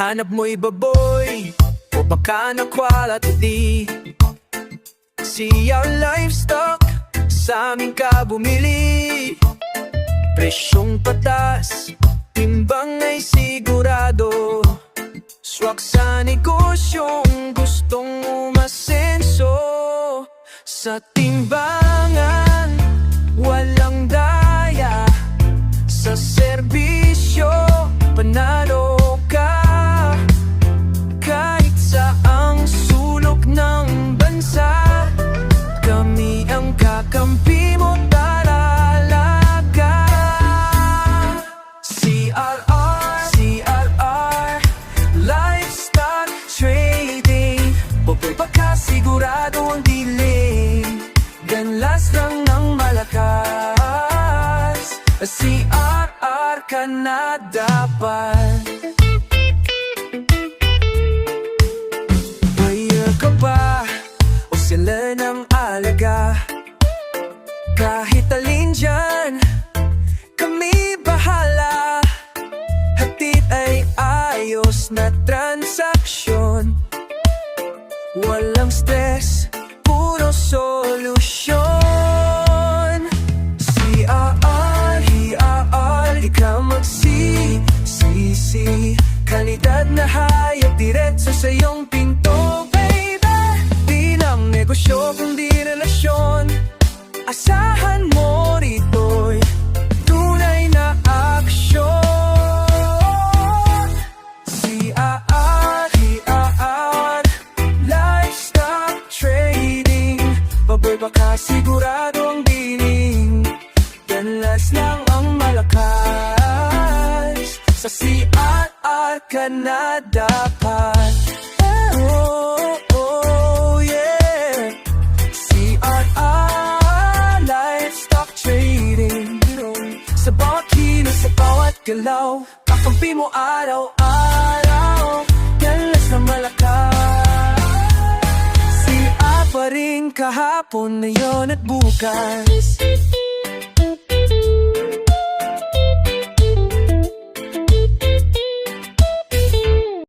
Hanap mo'y baboy o baka na quality. CR Livestock, sa amin ka bumili. Presyong patas, timbang ay sigurado. Swak sa negosyong gustong umasenso. Sa timbangan, walang daya. Sa serbisyo, panalo ka. Kahit saang sulok ng bansa, kami ang kakampi mo, talaga. CRR Livestock Trading. Baboy baka sigurado ang diling, ganlas lang ng malakas. CRR ka na dapat. Buyer ka ba o sila ng alaga? Kahit alin dyan, kami bahala. Hatid ay ayos na transaksyon. Walang stress, puro solusyon. CRR, di ka magsisisi. Kalidad na hayop, diretso sa iyong pinto, baby. Di lang negosyo kundi relasyon. Asahan mo rito'y tunay na aksyon. CRR Livestock Trading. Baboy baka sigurado ang dining, ganlas lang ang malakas. Sa CRR ka na dapat. Oh, oh, yeah. CRR Livestock Trading. Sa bawat kilo, sa bawat galaw, kakampi mo araw-araw, ganlas na malakas. CR pa rin kahapon, ngayon at bukas.